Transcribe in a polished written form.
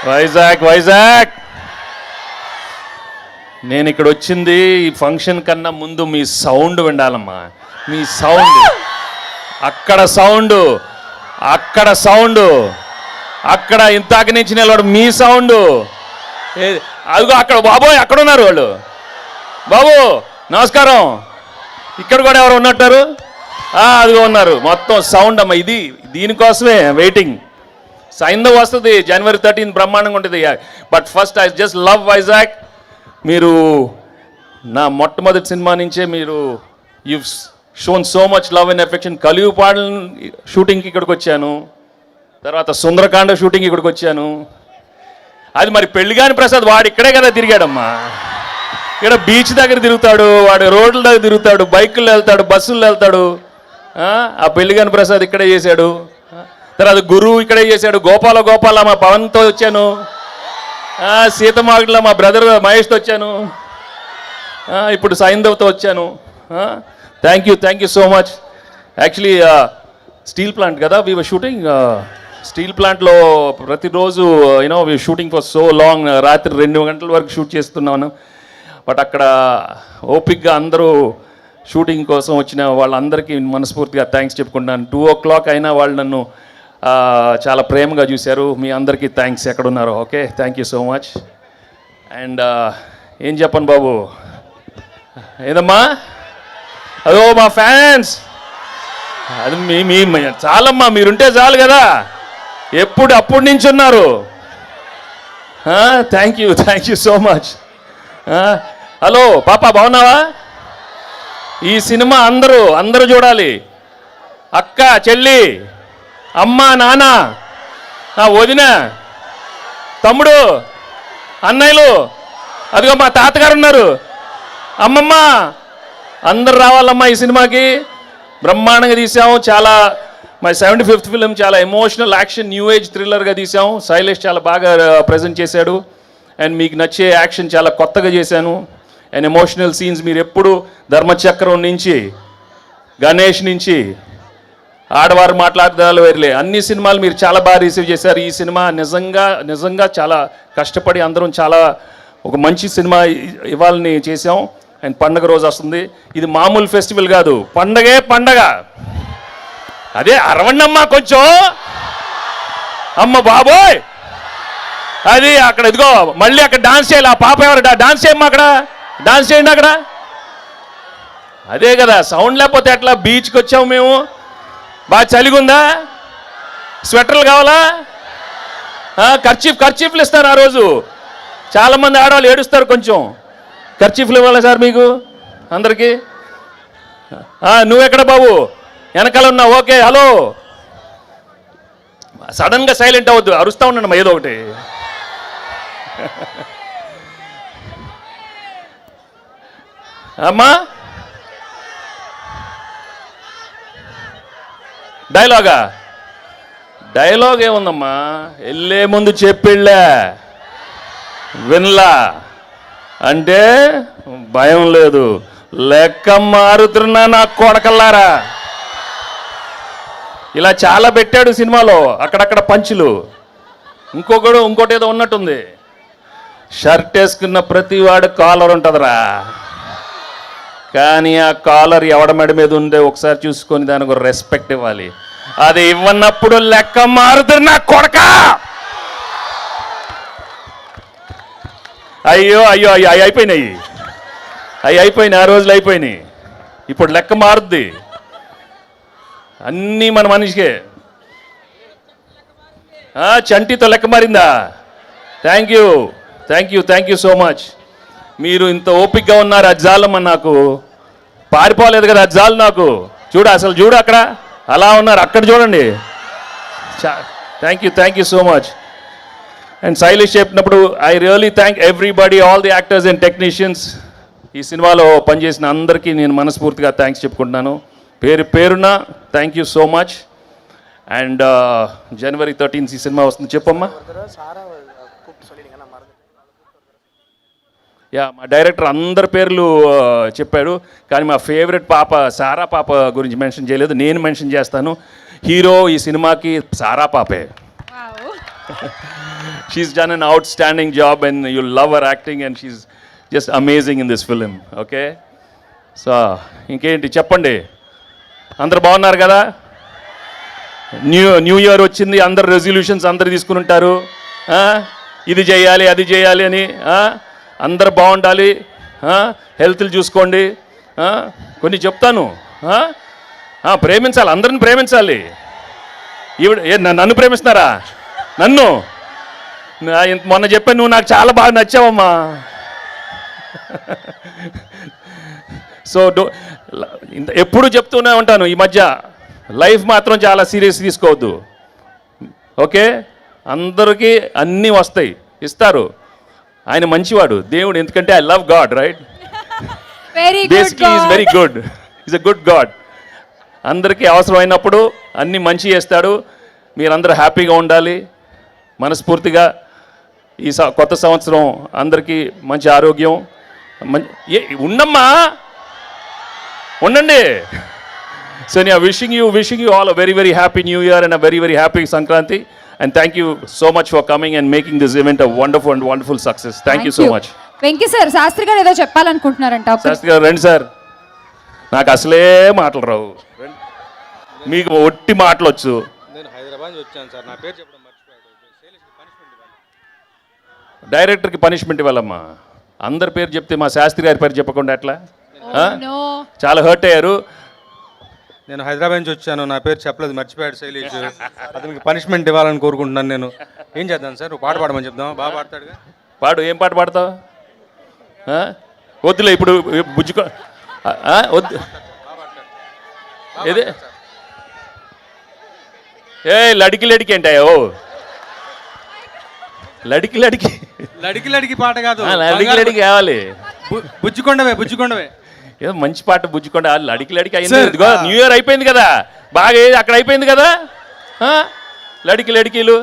వైజాగ్ వైజాగ్ నేను ఇక్కడ వచ్చింది ఈ ఫంక్షన్ కన్నా ముందు మీ సౌండ్ వినాలమ్మా. మీ సౌండ్, అక్కడ సౌండ్, అక్కడ సౌండ్, అక్కడ ఇంతాక నుంచి నిలబడు మీ సౌండ్. అదిగో అక్కడ బాబోయ్ అక్కడ ఉన్నారు వాళ్ళు. బాబు నమస్కారం. ఇక్కడ కూడా ఎవరు ఉన్నట్టారు? అదిగో ఉన్నారు. మొత్తం సౌండ్ అమ్మ. ఇది దీనికోసమే వెయిటింగ్. సైంధవ్ వస్తుంది January 13 బ్రహ్మాండంగా ఉంటుంది. But first I just love Vizag. మీరు నా మొట్టమొదటి సినిమా నుంచే మీరు you shown so much love and affection. కలియుపాడు షూటింగ్కి ఇక్కడికి వచ్చాను, తర్వాత సుందరకాండ షూటింగ్ ఇక్కడికి వచ్చాను. అది మరి పెళ్లిగాని ప్రసాద్ వాడు ఇక్కడే కదా తిరిగాడమ్మా. ఇక్కడ బీచ్ దగ్గర తిరుగుతాడు, వాడు రోడ్ల దగ్గర తిరుగుతాడు, బైకుల్లో వెళ్తాడు, బస్సుల్లో వెళ్తాడు. ఆ పెళ్లిగాని ప్రసాద్ ఇక్కడే చేశాడు. తర్వాత గురువు ఇక్కడే చేశాడు. గోపాల మా పవన్తో వచ్చాను. సీతమాగడిలో మా బ్రదర్ మహేష్తో వచ్చాను. ఇప్పుడు సైంధవ్తో వచ్చాను. Thank you so much. Actually steel plant కదా వీ వర్ షూటింగ్. స్టీల్ ప్లాంట్లో ప్రతిరోజు you know we shooting for so long. రాత్రి 2 గంటల వరకు షూట్ చేస్తున్నాను. బట్ అక్కడ ఓపిక్గా అందరూ షూటింగ్ కోసం వచ్చిన వాళ్ళందరికీ మనస్ఫూర్తిగా థ్యాంక్స్ చెప్పుకుంటున్నాను. 2 o'clock అయినా వాళ్ళు నన్ను చాలా ప్రేమగా చూశారు. మీ అందరికీ థ్యాంక్స్ ఎక్కడున్నారో. Okay, thank you so much. And ఏం చెప్పను బాబు, ఏదమ్మా అదో మా ఫ్యాన్స్. అది మీ చాలమ్మా, మీరుంటే చాలు కదా. అప్పటి నుంచి ఉన్నారు. Thank you so much. Hello పాప బాగున్నావా? ఈ సినిమా అందరూ చూడాలి. అక్క, చెల్లి, అమ్మ, నాన్న, వదిన, తమ్ముడు, అన్నయ్యలు, అదిగో మా తాతగారు ఉన్నారు, అమ్మమ్మ, అందరు రావాలమ్మా ఈ సినిమాకి. బ్రహ్మాండంగా తీసాము. చాలా మా 75th ఫిలిం, చాలా ఎమోషనల్ యాక్షన్ న్యూ ఏజ్ థ్రిల్లర్గా తీసాము. శైలేష్ చాలా బాగా ప్రజెంట్ చేశాడు. అండ్ మీకు నచ్చే యాక్షన్ చాలా కొత్తగా చేశాను. అండ్ ఎమోషనల్ సీన్స్ మీరు ఎప్పుడు ధర్మచక్రం నుంచి, గణేష్ నుంచి, ఆడవారు మాట్లాడదాలు వేర్లే, అన్ని సినిమాలు మీరు చాలా బాగా రిసీవ్ చేశారు. ఈ సినిమా నిజంగా చాలా కష్టపడి అందరం చాలా ఒక మంచి సినిమా ఇవ్వాలని చేసాం. అండ్ పండగ రోజు వస్తుంది. ఇది మామూలు ఫెస్టివల్ కాదు, పండగ. అదే అరవండమ్మా కొంచెం. అమ్మ బాబోయ్, అది అక్కడ ఇదిగో మళ్ళీ అక్కడ డాన్స్ చేయాలి. ఆ పాప ఎవరు డాన్స్ చేయమ్మా, అక్కడ డాన్స్ చేయండి అక్కడ. అదే కదా సౌండ్ లేకపోతే ఎట్లా? బీచ్కి వచ్చాము మేము, బాగా చలిగుందా? స్వెటర్లు కావాలా? ఖర్చీఫ్లు ఇస్తారు ఆ రోజు. చాలామంది ఆడవాళ్ళు ఏడుస్తారు. కొంచెం ఖర్చీఫ్లు ఇవ్వాలా సార్ మీకు అందరికీ? నువ్వెక్కడ బాబు? వెనకాల ఉన్నావు. Okay, hello. సడన్గా సైలెంట్ అవ్వద్దు, అరుస్తూ ఉండండి ఏదో ఒకటి. అమ్మా డైలాగ్ ఏముందమ్మా? వెళ్ళే ముందు చెప్పిళ్ళా వినలా అంటే భయం లేదు. లెక్క మారుతున్నా నా కొడకల్లారా. ఇలా చాలా పెట్టాడు సినిమాలో, అక్కడక్కడ పంచులు. ఇంకోటి ఏదో ఉన్నట్టుంది. షర్ట్ వేసుకున్న ప్రతి వాడు కాలర్ ఉంటుందిరా, కానీ ఆ కాలర్ ఎవడ మెడ మీద ఉండే ఒకసారి చూసుకొని దానికి ఒక రెస్పెక్ట్ ఇవ్వాలి. అది ఇవ్వనప్పుడు లెక్క మారుతున్నా కొడక. అయ్యో అయిపోయినాయి. ఆ రోజులు అయిపోయినాయి. ఇప్పుడు లెక్క మారుద్ది. అన్నీ మన మనిషికే. చంటితో లెక్క మారిందా? Thank you so much. మీరు ఇంత ఓపిక్గా ఉన్నారు. అది చాలమ్మా, నాకు పారిపోలేదు కదా, అది చాలు నాకు. చూడు అక్కడ అలా ఉన్నారు, అక్కడ చూడండి. Thank you so much. And Shailesh చెప్పినప్పుడు I really thank everybody, all the actors and technicians. ఈ సినిమాలో పనిచేసిన అందరికీ నేను మనస్ఫూర్తిగా థ్యాంక్స్ చెప్పుకుంటున్నాను. పేరున thank you so much. And January 13 ఈ సినిమా వస్తుంది. చెప్పమ్మా. మా డైరెక్టర్ అందరి పేర్లు చెప్పాడు, కానీ మా ఫేవరెట్ పాప సారా పాప గురించి మెన్షన్ చేయలేదు. నేను మెన్షన్ చేస్తాను. హీరో ఈ సినిమాకి సారా పాపే. she's done an outstanding job and you'll love her acting and she's just amazing in this film. Okay? So ఇంకేంటి చెప్పండి, అందరు బాగున్నారు కదా? న్యూ ఇయర్ వచ్చింది, అందరు రెజల్యూషన్స్ అందరు తీసుకుని ఉంటారు, ఇది చేయాలి అది చేయాలి అని. అందరు బాగుండాలి, హెల్త్లు చూసుకోండి. కొన్ని చెప్తాను, ప్రేమించాలి, అందరిని ప్రేమించాలి. నన్ను ప్రేమిస్తున్నారా? నన్ను మొన్న చెప్పాను, నువ్వు నాకు చాలా బాగా నచ్చావమ్మా. సో ఎప్పుడు చెప్తూనే ఉంటాను, ఈ మధ్య లైఫ్ మాత్రం చాలా సీరియస్ తీసుకోవద్దు. ఓకే, అందరికీ అన్నీ వస్తాయి, ఇస్తారు. ఆయన మంచివాడు దేవుడు, ఎందుకంటే I love God, right? Basically is very good, is a good God. అందరికీ అవసరమైనప్పుడు అన్నీ మంచి చేస్తాడు. మీరందరూ హ్యాపీగా ఉండాలి. మనస్ఫూర్తిగా ఈ కొత్త సంవత్సరం అందరికీ మంచి ఆరోగ్యం ఉండమ్మా, ఉండండి. So yeah, wishing you all a very, very happy New Year and a very, very happy Sankranti. And thank you so much for coming and making this event a wonderful success. Thank you so much. Venky sir, Sastri గారు ఏదో చెప్పాలనుకుంటున్నారంట. శాస్త్రి గారు రండి sir. నాకు అసలే మాటలు రావు, మీకు ఒట్టి మాటలు వచ్చు. నేను హైదరాబాద్ నుంచి వచ్చాను సార్, నా పేరు చెప్పడం మర్చిపోయాడు. డైరెక్టర్కి పనిష్మెంట్ ఇవ్వాలమ్మా. అందరి పేరు చెప్తే మా శాస్త్రి గారి పేరు చెప్పకుండా ఎట్లా? చాలా హర్ట్ అయ్యారు. నేను హైదరాబాద్ నుంచి వచ్చాను, నా పేరు చెప్పలేదు, మర్చిపోయాడు శైలేష్. అతనికి పనిష్మెంట్ ఇవ్వాలని కోరుకుంటున్నాను. నేను ఏం చేద్దాం సార్? పాట పాడమని చెప్దాం, బాగా పాడతాడుగా. పాడు, ఏం పాట పాడతావు? వద్దులే ఇప్పుడు, బుజ్జుకో వద్దు. ఏదే లడికి ఏంటాయో? లడికి పాట కాదు, లడికి కావాలి. బుజ్జికొండవే ఏదో మంచి పాట, బుజ్జికొండ. లడికి అయింది. న్యూ ఇయర్ అయిపోయింది కదా, బాగా అక్కడ అయిపోయింది కదా. లడికిలు